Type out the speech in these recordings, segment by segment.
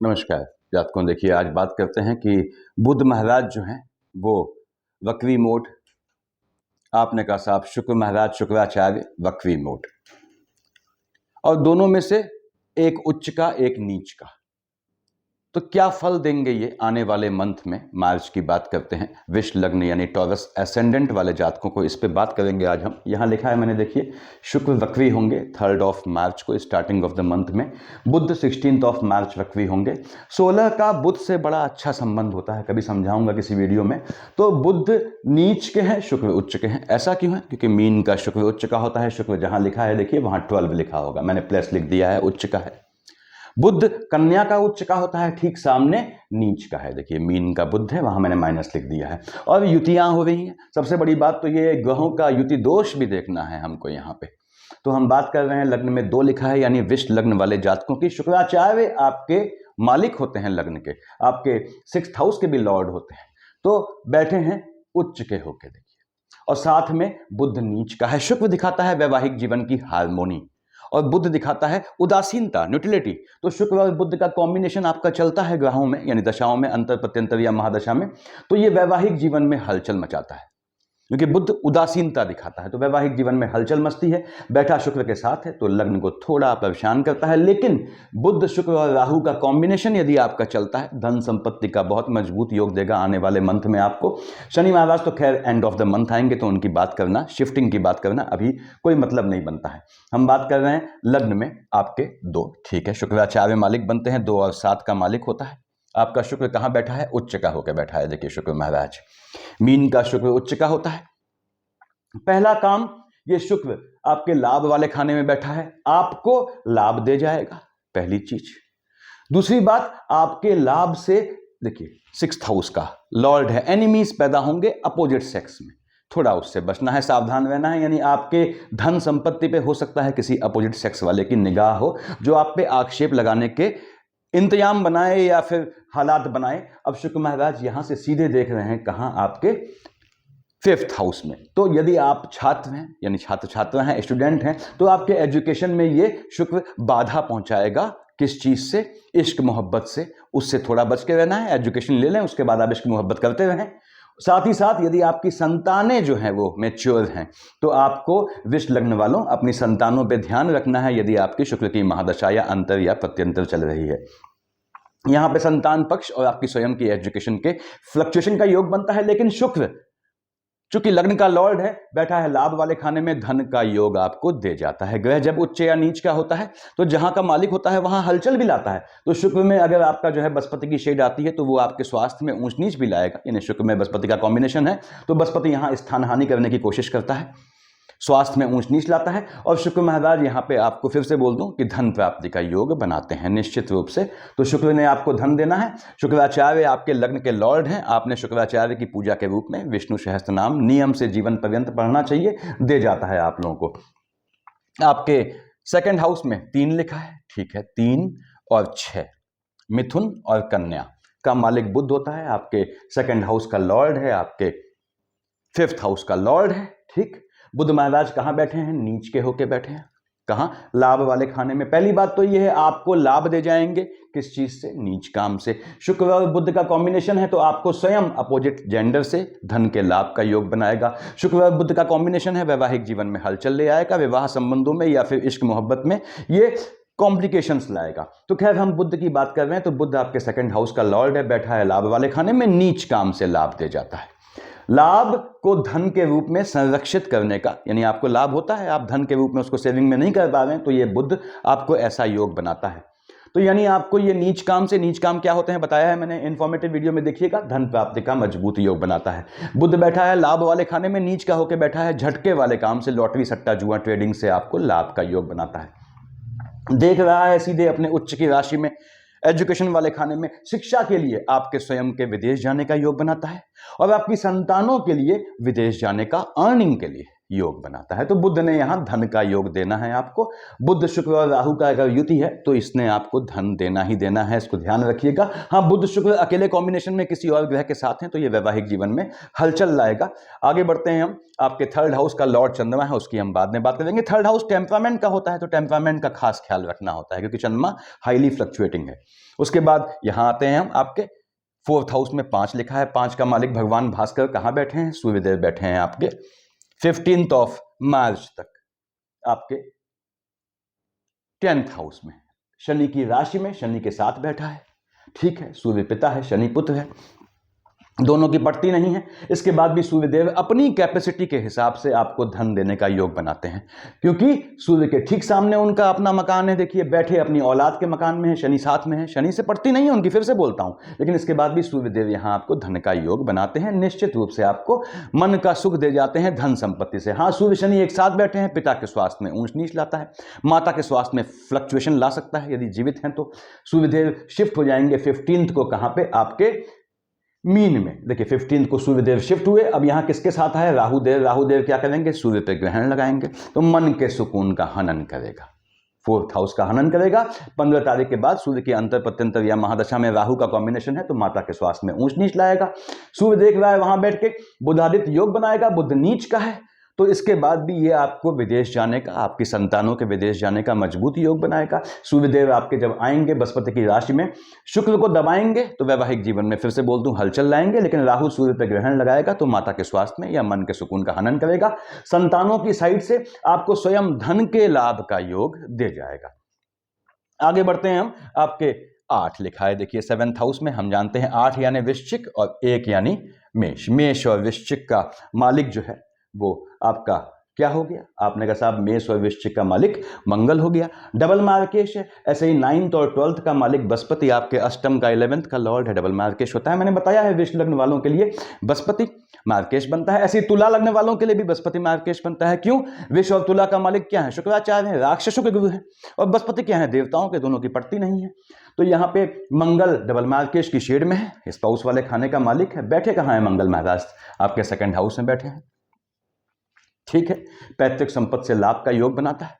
नमस्कार जातकों। देखिए, आज बात करते हैं कि बुध महाराज जो हैं वो वक्री मोड, आपने कहा साहब शुक्र महाराज शुक्राचार्य वक्री मोड, और दोनों में से एक उच्च का एक नीच का। तो क्या फल देंगे ये आने वाले मंथ में? मार्च की बात करते हैं। विष लग्न यानी टॉरस एसेंडेंट वाले जातकों को इस पे बात करेंगे आज हम। यहाँ लिखा है मैंने, देखिए, शुक्र वक्री होंगे 3 मार्च को, स्टार्टिंग ऑफ द मंथ में। बुध 16 मार्च वक्री होंगे। 16 का बुध से बड़ा अच्छा संबंध होता है, कभी समझाऊंगा किसी वीडियो में। तो बुध नीच के हैं, शुक्र उच्च के हैं। ऐसा क्यों है? क्योंकि मीन का शुक्र उच्च का होता है। शुक्र जहां लिखा है देखिए वहां 12 लिखा होगा, मैंने प्लस लिख दिया है, उच्च का है। बुध कन्या का उच्च का होता है, ठीक सामने नीच का है। देखिए मीन का बुध है, वहां मैंने माइनस लिख दिया है। और युतियां हो रही हैं। सबसे बड़ी बात तो ये ग्रहों का युति दोष भी देखना है हमको यहाँ पे। तो हम बात कर रहे हैं, लग्न में 2 लिखा है, यानी विष लग्न वाले जातकों की। शुक्राचार्य आपके मालिक होते हैं लग्न के, आपके 6th हाउस के भी लॉर्ड होते हैं। तो बैठे हैं उच्च के होके, देखिए। और साथ में बुध नीच का है। शुक्र दिखाता है वैवाहिक जीवन की हार्मोनी, और बुध दिखाता है उदासीनता, न्यूट्रलिटी। तो शुक्र और बुध का कॉम्बिनेशन आपका चलता है ग्रहों में, यानी दशाओं में, अंतर प्रत्यंतर या महादशा में। तो ये वैवाहिक जीवन में हलचल मचाता है, क्योंकि बुध उदासीनता दिखाता है। तो वैवाहिक जीवन में हलचल मचती है। बैठा शुक्र के साथ है तो लग्न को थोड़ा परेशान करता है। लेकिन बुध शुक्र और राहु का कॉम्बिनेशन यदि आपका चलता है, धन संपत्ति का बहुत मजबूत योग देगा आने वाले मंथ में आपको। शनि महाराज तो खैर एंड ऑफ द मंथ आएंगे, तो उनकी बात करना, शिफ्टिंग की बात करना अभी कोई मतलब नहीं बनता है। हम बात कर रहे हैं लग्न में आपके 2, ठीक है। शुक्राचार्य मालिक बनते हैं, 2 और 7 का मालिक होता है। आपका शुक्र कहाँ बैठा है? उच्च का होकर बैठा है। देखिए शुक्र महाराज, मीन का शुक्र उच्च का होता है। पहला काम, ये शुक्र आपके लाभ वाले खाने में बैठा है, आपको लाभ दे जाएगा, पहली चीज। दूसरी बात, आपके लाभ से, देखिए 6th हाउस का लॉर्ड है, एनिमीज पैदा होंगे अपोजिट सेक्स में, थोड़ा उससे बचना है, सावधान रहना है। यानी आपके धन संपत्ति पे हो सकता है किसी अपोजिट सेक्स वाले की निगाह हो, जो आप पे आक्षेप लगाने के इंतजाम बनाए या फिर हालात बनाए। अब शुक्र महाराज यहां से सीधे देख रहे हैं कहां? आपके 5th हाउस में। तो यदि आप छात्र हैं, यानी छात्र हैं, स्टूडेंट हैं, तो आपके एजुकेशन में ये शुक्र बाधा पहुंचाएगा। किस चीज से? इश्क मोहब्बत से। उससे थोड़ा बच के रहना है। एजुकेशन ले लें, उसके बाद आप इश्क मोहब्बत करते रहें। साथ ही साथ यदि आपकी संतानें जो हैं वो मैच्योर हैं, तो आपको विष लग्न वालों अपनी संतानों पे ध्यान रखना है, यदि आपकी शुक्र की महादशा या अंतर या प्रत्यंतर चल रही है। यहां पे संतान पक्ष और आपकी स्वयं की एजुकेशन के फ्लक्चुएशन का योग बनता है। लेकिन शुक्र चूंकि लग्न का लॉर्ड है, बैठा है लाभ वाले खाने में, धन का योग आपको दे जाता है। ग्रह जब उच्च या नीच का होता है तो जहां का मालिक होता है वहां हलचल भी लाता है। तो शुक्र में अगर आपका जो है बृहस्पति की शेड आती है, तो वो आपके स्वास्थ्य में ऊंच नीच भी लाएगा। यानी शुक्र में बृहस्पति का कॉम्बिनेशन है, तो बृहस्पति यहां स्थान हानि करने की कोशिश करता है, स्वास्थ्य में ऊंच नीच लाता है। और शुक्र महाराज यहाँ पे आपको फिर से बोल दूं कि धन प्राप्ति का योग बनाते हैं निश्चित रूप से। तो शुक्र ने आपको धन देना है। शुक्राचार्य आपके लग्न के लॉर्ड हैं। आपने शुक्राचार्य की पूजा के रूप में विष्णु सहस्त्र नाम नियम से जीवन पर्यंत पढ़ना चाहिए, दे जाता है आप लोगों को। आपके 2nd हाउस में 3 लिखा है, ठीक है। 3 और 6, मिथुन और कन्या का मालिक बुध होता है। आपके 2nd हाउस का लॉर्ड है, आपके 5th हाउस का लॉर्ड है, ठीक। बुध महाराज कहां बैठे हैं? नीच के होके बैठे हैं। कहां? लाभ वाले खाने में। पहली बात तो यह है, आपको लाभ दे जाएंगे। किस चीज से? नीच काम से। शुक्र और बुध का कॉम्बिनेशन है, तो आपको स्वयं अपोजिट जेंडर से धन के लाभ का योग बनाएगा। शुक्र और बुध का कॉम्बिनेशन है, वैवाहिक जीवन में हलचल ले आएगा, विवाह संबंधों में या फिर इश्क मोहब्बत में ये कॉम्प्लिकेशंस लाएगा। तो खैर हम बुध की बात कर रहे हैं, तो बुध आपके 2nd हाउस का लॉर्ड है, बैठा है लाभ वाले खाने में, नीच काम से लाभ दे जाता है। लाभ को धन के रूप में संरक्षित करने का, यानी आपको लाभ होता है, आप धन के रूप में उसको सेविंग में नहीं कर पा रहे हैं, तो ये बुध आपको ऐसा योग बनाता है। तो यानी आपको ये नीच काम से, नीच काम क्या होते हैं बताया है मैंने इन्फॉर्मेटिव वीडियो में, देखिएगा। धन प्राप्ति का मजबूत योग बनाता है। बुध बैठा है लाभ वाले खाने में, नीच का होकर बैठा है झटके वाले काम से, लॉटरी सट्टा जुआ ट्रेडिंग से आपको लाभ का योग बनाता है। देख रहा है सीधे अपने उच्च की राशि में, एजुकेशन वाले खाने में, शिक्षा के लिए आपके स्वयं के विदेश जाने का योग बनाता है, और आपकी संतानों के लिए विदेश जाने का, अर्निंग के लिए, योग बनाता है। तो बुध ने यहाँ धन का योग देना है आपको। बुध शुक्र और राहु का अगर युति है तो इसने आपको धन देना ही देना है, इसको ध्यान रखिएगा। हाँ, बुध शुक्र अकेले कॉम्बिनेशन में किसी और ग्रह के साथ हैं तो ये वैवाहिक जीवन में हलचल लाएगा। आगे बढ़ते हैं हम। आपके थर्ड हाउस का लॉर्ड चंद्रमा है, उसकी हम बाद में बात करेंगे। थर्ड हाउस टेम्परामेंट का होता है, तो टेम्परामेंट का खास ख्याल रखना होता है क्योंकि चंद्रमा हाईली फ्लक्चुएटिंग है। उसके बाद यहाँ आते हैं हम आपके फोर्थ हाउस में 5 लिखा है। 5 का मालिक भगवान भास्कर कहाँ बैठे हैं? सूर्यदेव बैठे हैं आपके 15 ऑफ मार्च तक आपके 10th हाउस में, शनि की राशि में, शनि के साथ बैठा है। ठीक है, सूर्य पिता है, शनि पुत्र है, दोनों की पड़ती नहीं है। इसके बाद भी सूर्यदेव अपनी कैपेसिटी के हिसाब से आपको धन देने का योग बनाते हैं क्योंकि सूर्य के ठीक सामने उनका अपना मकान है। देखिए, बैठे अपनी औलाद के मकान में है, शनि साथ में है, शनि से पड़ती नहीं है उनकी, फिर से बोलता हूं, लेकिन इसके बाद भी सूर्यदेव यहां आपको धन का योग बनाते हैं। निश्चित रूप से आपको मन का सुख दे जाते हैं धन संपत्ति से। हाँ, सूर्य शनि एक साथ बैठे हैं, पिता के स्वास्थ्य में ऊंच नीच लाता है, माता के स्वास्थ्य में फ्लक्चुएशन ला सकता है यदि जीवित हैं तो। सूर्यदेव शिफ्ट हो जाएंगे 15 को, कहां पे? आपके मीन में। देखिए 15 को सूर्यदेव शिफ्ट हुए, अब यहां किसके साथ आए? राहुदेव। राहुदेव क्या करेंगे? सूर्य पे ग्रहण लगाएंगे, तो मन के सुकून का हनन करेगा, फोर्थ हाउस का हनन करेगा। 15 तारीख के बाद सूर्य के अंतर प्रत्यंतर या महादशा में राहु का कॉम्बिनेशन है तो माता के स्वास्थ्य में ऊंच नीच लाएगा। सूर्य देख रहा है वहां बैठ के, बुधादित्य योग बनाएगा, बुध नीच का है, तो इसके बाद भी ये आपको विदेश जाने का, आपकी संतानों के विदेश जाने का मजबूत योग बनाएगा। सूर्यदेव आपके जब आएंगे बृहस्पति की राशि में, शुक्र को दबाएंगे तो वैवाहिक जीवन में फिर से बोल दूं हलचल लाएंगे, लेकिन राहु सूर्य पर ग्रहण लगाएगा तो माता के स्वास्थ्य में या मन के सुकून का हनन करेगा। संतानों की साइड से आपको स्वयं धन के लाभ का योग दे जाएगा। आगे बढ़ते हैं हम। आपके 8 लिखा है, देखिए 7th हाउस में। हम जानते हैं 8 यानी वृश्चिक और 1 यानी मेष। मेष और वृश्चिक का मालिक जो है वो आपका क्या हो गया? आपने कहा साहब मेष और वृश्चिक का मालिक मंगल हो गया, डबल मार्केश है। ऐसे ही 9th और 12th का मालिक बृहस्पति, आपके अष्टम का 11th का लॉर्ड है, डबल मार्केश होता है। मैंने बताया है वृश्चिक लग्न वालों के लिए बृहस्पति मार्केश बनता है, ऐसे ही तुला लग्न वालों के लिए भी बृहस्पति मार्केश बनता है। क्यों? वृष और तुला का मालिक क्या है? शुक्राचार्य है, राक्षसों के गुरु है, और बृहस्पति क्या है? देवताओं के, दोनों की पड़ती नहीं है। तो यहाँ पे मंगल डबल मार्केश की शेड में है, स्पाउस वाले खाने का मालिक है। बैठे कहाँ है मंगल महाराज? आपके 2nd हाउस में बैठे हैं। ठीक है, पैतृक संपत्ति से लाभ का योग बनाता है,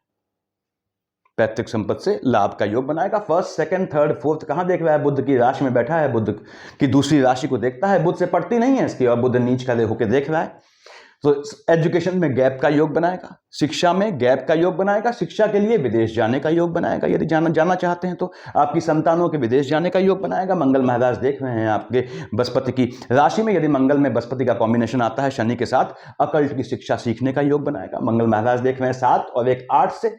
पैतृक संपत्ति से लाभ का योग बनाएगा। 1st, 2nd, 3rd, 4th कहां देख रहा है? बुध की राशि में बैठा है, बुध की दूसरी राशि को देखता है, बुध से पड़ती नहीं है इसकी, और बुध नीच का होकर देख रहा है। तो एजुकेशन में गैप का योग बनाएगा, शिक्षा में गैप का योग बनाएगा, शिक्षा के लिए विदेश जाने का योग बनाएगा, यदि जाना चाहते हैं तो। आपकी संतानों के विदेश जाने का योग बनाएगा। मंगल महाराज देख रहे हैं आपके बृहस्पति की राशि में, यदि मंगल में बृहस्पति का कॉम्बिनेशन आता है शनि के साथ, अकल्ट की शिक्षा सीखने का योग बनाएगा। मंगल महाराज देख रहे हैं 7 और 1 8 से,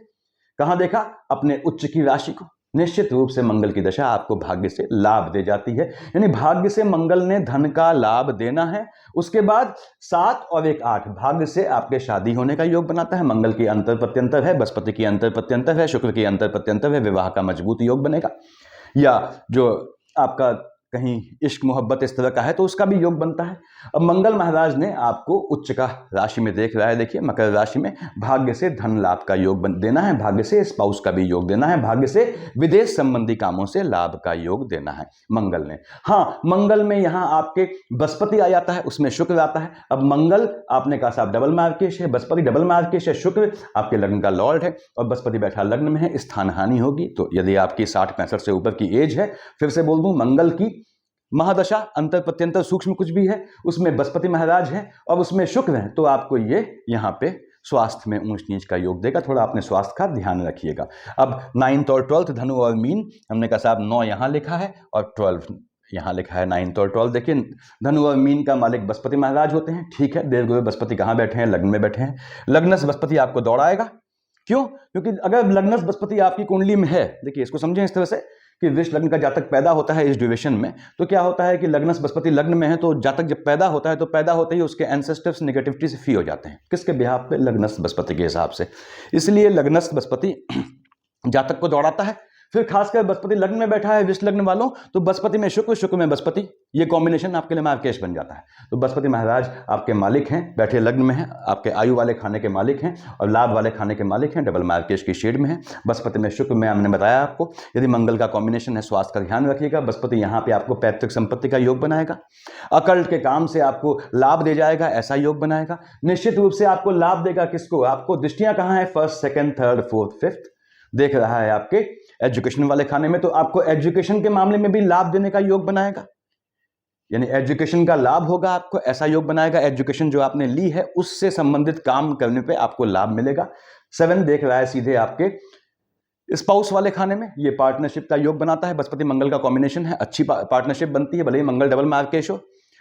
कहां देखा? अपने उच्च की राशि को। निश्चित रूप से मंगल की दशा आपको भाग्य से लाभ दे जाती है, यानी भाग्य से मंगल ने धन का लाभ देना है। उसके बाद 7 और 1 8 भाग्य से आपके शादी होने का योग बनाता है। मंगल की अंतर प्रत्यंतर है, बृहस्पति की अंतर प्रत्यंतर है, शुक्र की अंतर प्रत्यंतर है, विवाह का मजबूत योग बनेगा। या जो आपका कहीं इश्क मोहब्बत इस तरह का है तो उसका भी योग बनता है। अब मंगल महाराज ने आपको उच्च का राशि में देख रहा है, देखिए मकर राशि में, भाग्य से धन लाभ का योग देना है, भाग्य से स्पाउस का भी योग देना है, भाग्य से विदेश संबंधी कामों से लाभ का योग देना है मंगल ने। हाँ, मंगल में यहाँ आपके बृहस्पति आ जाता है, उसमें शुक्र आता है। अब मंगल आपने कहा साहब डबल मार्केश है, बृहस्पति डबल मार्केश है, शुक्र आपके लग्न का लॉर्ड है और बृहस्पति बैठा लग्न में है, स्थान हानि होगी। तो यदि आपकी 60-65 से ऊपर की एज है, फिर से बोल दूं, मंगल की महादशा अंतर प्रत्यंतर सूक्ष्म कुछ भी है, उसमें बृहस्पति महाराज है और उसमें शुक्र है, तो आपको ये यहाँ पे स्वास्थ्य में ऊंच नीच का योग देगा। थोड़ा अपने स्वास्थ्य का ध्यान रखिएगा। अब 9th और 12th धनु और मीन, हमने कहा साहब 9 यहाँ लिखा है और 12 यहाँ लिखा है, 9th और 12th। देखिए धनु और मीन का मालिक बृहस्पति महाराज होते हैं। ठीक है, देवगुरु बृहस्पति कहाँ बैठे हैं? लग्न में बैठे हैं। लग्नस बृहस्पति आपको दौड़ाएगा। क्यों? क्योंकि अगर लग्नस बृहस्पति आपकी कुंडली में है, देखिए इसको समझें इस तरह से कि वृष लग्न का जातक पैदा होता है इस ड्यूरेशन में, तो क्या होता है कि लग्नस बृहस्पति लग्न में है तो जातक जब पैदा होता है तो पैदा होते ही उसके एंसेस्टर्स नेगेटिविटी से फ्री हो जाते हैं। किसके बिहाफ पे? लग्नस बृहस्पति के हिसाब से। इसलिए लग्नस बृहस्पति जातक को दौड़ाता है। फिर खासकर बृहस्पति लग्न में बैठा है विष लग्न वालों, तो बृहस्पति में शुक्र, शुक्र में बृहस्पति, ये कॉम्बिनेशन आपके लिए मार्केश बन जाता है। तो बृहस्पति महाराज आपके मालिक हैं, बैठे लग्न में हैं, आपके आयु वाले खाने के मालिक हैं और लाभ वाले खाने के मालिक हैं, डबल मार्केश की शेड में है। बृहस्पति में शुक्र में हमने बताया आपको, यदि मंगल का कॉम्बिनेशन है स्वास्थ्य का ध्यान रखिएगा। बृहस्पति यहाँ पे आपको पैतृक संपत्ति का योग बनाएगा, अकल्ट के काम से आपको लाभ दे जाएगा, ऐसा योग बनाएगा। निश्चित रूप से आपको लाभ देगा, किसको? आपको दृष्टियां कहाँ है? First, second, third, fourth, fifth देख रहा है आपके एजुकेशन वाले खाने में, तो आपको एजुकेशन के मामले में भी लाभ देने का योग बनाएगा, यानी एजुकेशन का लाभ होगा आपको, ऐसा योग बनाएगा। एजुकेशन जो आपने ली है उससे संबंधित काम करने पे आपको लाभ मिलेगा। 7 देख रहा है सीधे आपके स्पाउस वाले खाने में, ये पार्टनरशिप का योग बनाता है। बृहस्पति मंगल का कॉम्बिनेशन है, अच्छी पार्टनरशिप बनती है, भले ही मंगल डबल मार्केश हो,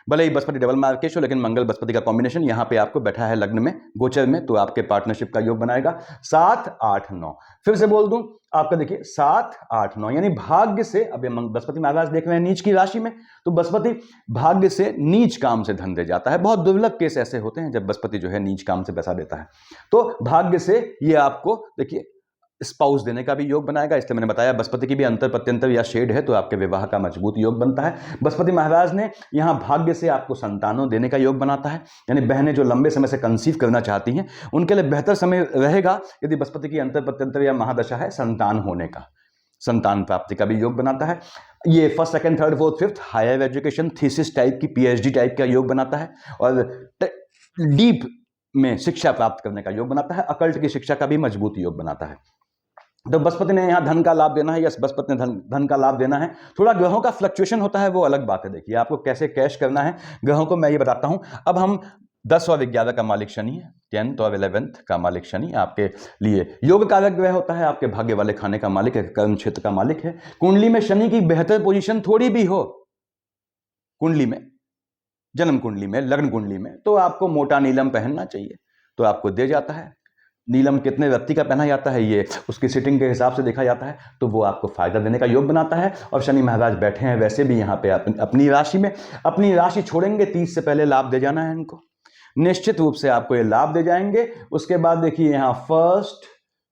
भले ही बृहस्पति डबल मार्केश हो, लेकिन मंगल बृहस्पति का कॉम्बिनेशन यहाँ पे आपको बैठा है लग्न में, गोचर में, तो आपके पार्टनरशिप का योग बनाएगा। 7, 8, 9, फिर से बोल दूं आपका, देखिए 7, 8, 9 यानी भाग्य से, अब ये बृहस्पति महाराज देख रहे हैं नीच की राशि में, तो बृहस्पति भाग्य से नीच काम से धन दे जाता है। बहुत दुर्लभ केस ऐसे होते हैं जब बृहस्पति जो है नीच काम से पैसा देता है, तो भाग्य से ये आपको देखिए स्पाउस देने का भी योग बनाएगा। इसलिए मैंने बताया बृहस्पति की भी अंतर प्रत्यंतर या शेड है, तो आपके विवाह का मजबूत योग बनता है। बृहस्पति महाराज ने यहाँ भाग्य से आपको संतानों देने का योग बनाता है, यानी बहनें जो लंबे समय से कंसीव करना चाहती हैं उनके लिए बेहतर समय रहेगा यदि बृहस्पति की अंतर प्रत्यंतर या महादशा है संतान होने का, संतान प्राप्ति का भी योग बनाता है। ये first, second, third, fourth, fifth higher education, thesis type की, पीएचडी टाइप का योग बनाता है और डीप में शिक्षा प्राप्त करने का योग बनाता है। अकल्ट की शिक्षा का भी मजबूत योग बनाता है। तो बृहस्पति ने यहाँ धन का लाभ देना है, यस बृहस्पति ने धन का लाभ देना है। थोड़ा ग्रहों का फ्लक्चुएशन होता है, वो अलग बात है। देखिए आपको कैसे कैश करना है ग्रहों को मैं ये बताता हूँ। अब हम 10 और 11 का मालिक शनि है, 10th और 11th का मालिक शनि आपके लिए योग कारक ग्रह होता है, आपके भाग्य वाले खाने का मालिक है, कर्म क्षेत्र का मालिक है। कुंडली में शनि की बेहतर पोजीशन थोड़ी भी हो, कुंडली में, जन्म कुंडली में, लग्न कुंडली में, तो आपको मोटा नीलम पहनना चाहिए, तो आपको दे जाता है। नीलम कितने व्यक्ति का पहना जाता है ये उसकी सिटिंग के हिसाब से देखा जाता है, तो वो आपको फायदा देने का योग बनाता है। और शनि महाराज बैठे हैं वैसे भी यहाँ पे अपनी राशि में, अपनी राशि छोड़ेंगे 30 से पहले लाभ दे जाना है इनको, निश्चित रूप से आपको ये लाभ दे जाएंगे। उसके बाद देखिए यहाँ फर्स्ट,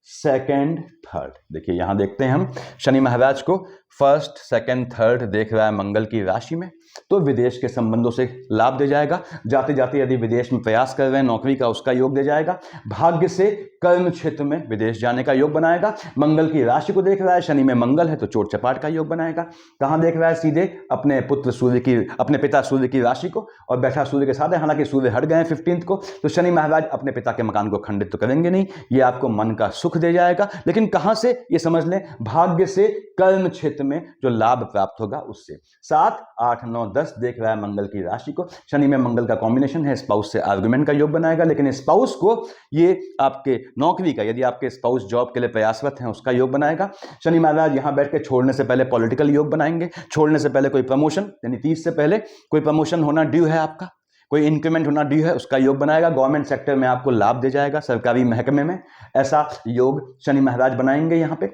सेकंड, थर्ड, देखिए यहाँ देखते हैं हम शनि महाराज को फर्स्ट, सेकंड, थर्ड देख रहा है मंगल की राशि में, तो विदेश के संबंधों से लाभ दे जाएगा। जाते जाते यदि विदेश में प्रयास कर रहे हैं नौकरी का, उसका योग दे जाएगा। भाग्य से कर्म क्षेत्र में विदेश जाने का योग बनाएगा। मंगल की राशि को देख रहा है, शनि में मंगल है तो चोट चपाट का योग बनाएगा। कहाँ देख रहा है? सीधे अपने पुत्र सूर्य की, अपने पिता सूर्य की राशि को, और बैठा सूर्य के साथ है। हालांकि सूर्य हट गए 15 को, तो शनि महाराज अपने पिता के मकान को खंडित तो करेंगे नहीं, ये आपको मन का सुख दे जाएगा। लेकिन कहां से? ये समझ लें, भाग्य से कर्म क्षेत्र में जो लाभ प्राप्त होगा उससे। 7, 8, 9, 10 देख रहा है मंगल की राशि को, शनि में मंगल का कॉम्बिनेशन है, स्पाउस से आर्गुमेंट का योग बनाएगा। लेकिन स्पाउस को ये आपके नौकरी का, यदि आपके स्पाउस जॉब के लिए प्रयासरत हैं, उसका योग बनाएगा। शनि महाराज यहां बैठ के छोड़ने से पहले पॉलिटिकल योग बनाएंगे, छोड़ने से पहले कोई प्रमोशन, यानी 30 से पहले कोई प्रमोशन होना ड्यू है आपका, कोई इंक्रीमेंट होना ड्यू है, उसका योग बनाएगा। गवर्नमेंट सेक्टर में आपको लाभ दे जाएगा, सरकारी महकमे में, ऐसा योग शनि महाराज बनाएंगे यहाँ पे।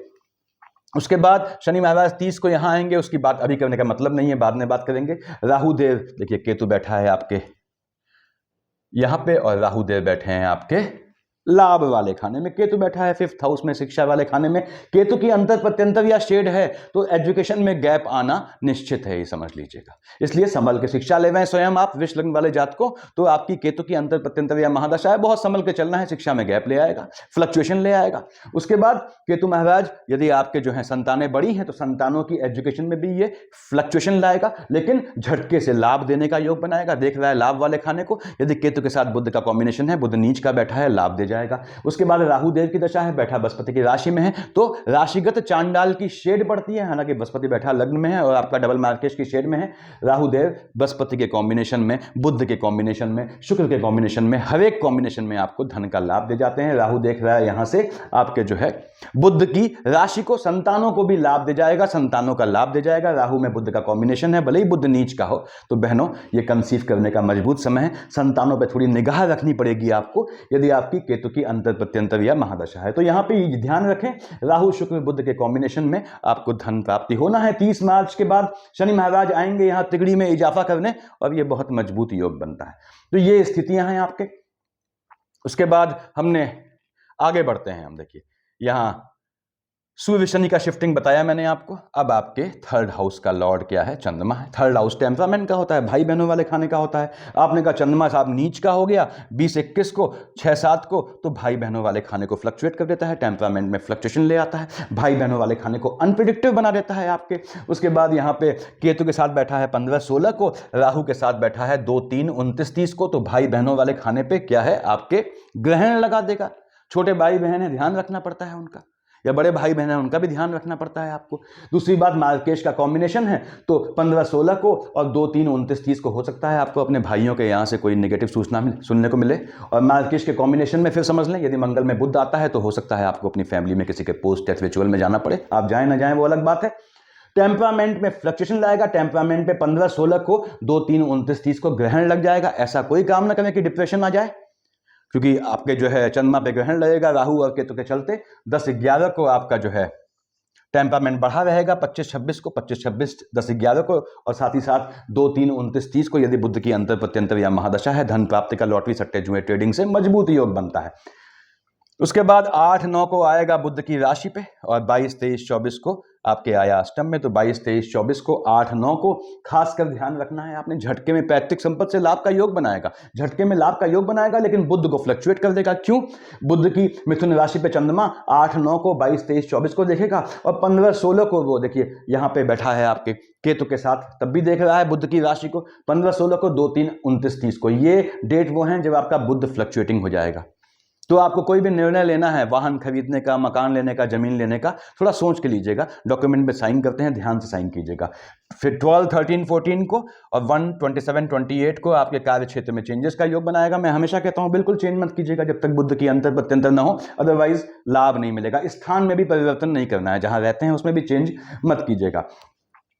उसके बाद शनि महाराज 30 को यहां आएंगे, उसकी बात अभी करने का मतलब नहीं है, बाद में बात करेंगे। राहु देव, देखिए केतु बैठा है आपके यहां पे, और राहु देव बैठे हैं आपके लाभ वाले खाने में। केतु बैठा है 5th हाउस में, शिक्षा वाले खाने में। केतु की अंतर प्रत्यंतर या शेड है, तो एजुकेशन में गैप आना निश्चित है, ये समझ लीजिएगा। इसलिए संभल के शिक्षा ले रहे हैं स्वयं आप विष लग्न वाले जात को, तो आपकी केतु की अंतर प्रत्यंतर या महादशा है, बहुत संभल के चलना है, शिक्षा में गैप ले आएगा, फ्लक्चुएशन ले आएगा। उसके बाद केतु महाराज यदि आपके जो है संतानें बड़ी हैं, तो संतानों की एजुकेशन में भी ये फ्लक्चुएशन लाएगा, लेकिन झटके से लाभ देने का योग बनाएगा। देख रहा है लाभ वाले खाने को, यदि केतु के साथ बुध का कॉम्बिनेशन है, बुध नीच का बैठा है, लाभ दे जाएगा। उसके बाद राहु देव की दशा है, बैठा बृहस्पति की राशि में है, तो राशिगत चांडाल की शेड पड़ती है। हालांकि बृहस्पति बैठा लग्न में है और आपका डबल मार्केश की शेड में है। राहु देव बृहस्पति के कॉम्बिनेशन में, बुध के कॉम्बिनेशन में, शुक्र के कॉम्बिनेशन में, हर एक कॉम्बिनेशन में आपको धन का लाभ दे जाते हैं। राहु देख रहा है यहां से आपके जो है बुध की राशि को, संतानों को भी लाभ दे जाएगा, संतानों का लाभ दे जाएगा। राहु में बुध का कॉम्बिनेशन है, भले ही बुध नीच का हो, तो बहनों ये कंसीव करने का मजबूत समय है। संतानों पर थोड़ी निगाह रखनी पड़ेगी आपको, यदि आपकी केतु की अंतर प्रत्यंतर या महादशा है। तो यहां पे ध्यान रखें, राहु शुक्र बुध के कॉम्बिनेशन में आपको धन प्राप्ति होना है। 30 मार्च के बाद शनि महाराज आएंगे यहां तिगड़ी में इजाफा करने, और ये बहुत मजबूत योग बनता है। तो ये स्थितियां हैं आपके। उसके बाद हमने आगे बढ़ते हैं, हम देखिए यहां सूर्य शनि का शिफ्टिंग बताया मैंने आपको। अब आपके थर्ड हाउस का लॉर्ड क्या है? चंद्रमा है। थर्ड हाउस टेम्परामेंट का होता है, भाई बहनों वाले खाने का होता है। आपने कहा चंद्रमा साहब नीच का हो गया 20-21 को, 6-7 को, तो भाई बहनों वाले खाने को फ्लक्चुएट कर देता है, टेम्परामेंट में फ्लक्चुएशन ले आता है, भाई बहनों वाले खाने को अनप्रिडिक्टिव बना देता है आपके। उसके बाद यहाँ पे केतु के साथ बैठा है 15-16 को, राहु के साथ बैठा है 2-3-29-30 को, तो भाई बहनों वाले खाने पे क्या है? आपके ग्रहण लगा देगा। छोटे भाई बहन है, ध्यान रखना पड़ता है उनका, या बड़े भाई बहन है उनका भी ध्यान रखना पड़ता है आपको। दूसरी बात, मार्केश का कॉम्बिनेशन है, तो 15-16 को और 2-3-29-30 को हो सकता है आपको अपने भाइयों के यहाँ से कोई नेगेटिव सूचना सुनने को मिले। और मार्केश के कॉम्बिनेशन में फिर समझ लें, यदि मंगल में बुध आता है तो हो सकता है आपको अपनी फैमिली में किसी के पोस्ट डेथ रिचुअल में जाना पड़े। आप जाएं ना जाएं वो अलग बात है। टेम्परामेंट में फ्लक्चुएशन लाएगा, टेम्परामेंट पे 15-16 को, 2-3-29-30 को ग्रहण लग जाएगा। ऐसा कोई काम ना करें कि डिप्रेशन आ जाए, क्योंकि आपके जो है चंद्रमा पे ग्रहण लगेगा राहु और केतु के चलते। 10-11 को आपका जो है टेम्परामेंट बढ़ा रहेगा, 25-26 को, 25-26 10-11 को, और साथ ही साथ 2-3-29-30 को यदि बुध की अंतर प्रत्यंतर या महादशा है, धन प्राप्ति का लॉटरी सट्टे जुए ट्रेडिंग से मजबूत योग बनता है। उसके बाद 8-9 को आएगा बुध की राशि पे, और 22-23-24 को आपके आया अष्टम में। तो 22-23-24 को, 8-9 को खासकर ध्यान रखना है आपने। झटके में पैतृक संपत्ति से लाभ का योग बनाएगा, झटके में लाभ का योग बनाएगा, लेकिन बुध को फ्लक्चुएट कर देगा। क्यों? बुध की मिथुन राशि पे चंद्रमा 8-9 को, 22-23-24 को देखेगा, और 15-16 को वो देखिए यहाँ पे बैठा है आपके केतु के साथ, तब भी देख रहा है बुध की राशि को। 15-16 को, 2-3-29-30 को, ये डेट वो हैं जब आपका बुध फ्लक्चुएटिंग हो जाएगा। तो आपको कोई भी निर्णय लेना है, वाहन खरीदने का, मकान लेने का, जमीन लेने का, थोड़ा सोच के लीजिएगा। डॉक्यूमेंट पे साइन करते हैं, ध्यान से साइन कीजिएगा। फिर 12, 13, 14 को और 1, 27, 28 को आपके कार्य क्षेत्र में चेंजेस का योग बनाएगा। मैं हमेशा कहता हूं बिल्कुल चेंज मत कीजिएगा जब तक बुध की अंतर प्रत्यंतर ना हो, अदरवाइज लाभ नहीं मिलेगा। स्थान में भी परिवर्तन नहीं करना है, जहां रहते हैं उसमें भी चेंज मत कीजिएगा।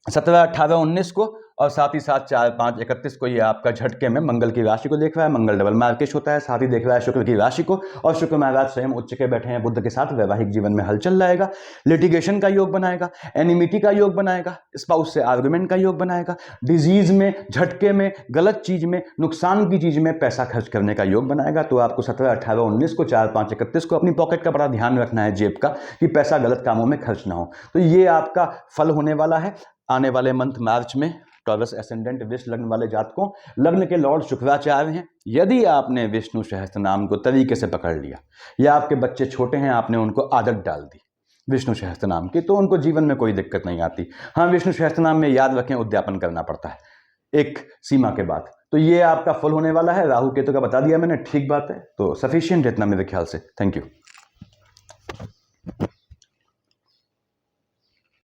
17, 18, 19 को और साथ ही साथ 4, 5, 31 को ये आपका झटके में मंगल की राशि को देख रहा है। मंगल डबल मार्केश होता है, साथ ही देख रहा है शुक्र की राशि को, और शुक्र महाराज स्वयं उच्च के बैठे हैं बुध के साथ। वैवाहिक जीवन में हलचल लाएगा, लिटिगेशन का योग बनाएगा, एनिमिटी का योग बनाएगा, स्पाउस से आर्गुमेंट का योग बनाएगा, डिजीज में, झटके में, गलत चीज में, नुकसान की चीज में पैसा खर्च करने का योग बनाएगा। तो आपको 17, 18, 19 को, 4, 5, 31 को अपनी पॉकेट का बड़ा ध्यान रखना है, जेब का, कि पैसा गलत कामों में खर्च ना हो। तो ये आपका फल होने वाला है आने वाले मंथ मार्च में। टॉरस एसेंडेंट वृष लग्न वाले जातकों, लग्न के लॉर्ड शुक्राचार्य हैं। यदि आपने विष्णु सहस्त्र नाम को तरीके से पकड़ लिया, या आपके बच्चे छोटे हैं, आपने उनको आदत डाल दी विष्णु सहस्त्र नाम की, तो उनको जीवन में कोई दिक्कत नहीं आती। हाँ, विष्णु सहस्त्र नाम में याद रखें, उद्यापन करना पड़ता है एक सीमा के बाद। तो ये आपका फल होने वाला है। राहु केतु का बता दिया मैंने, ठीक बात है, तो सफिशिएंट इतना मेरे ख्याल से। Thank you.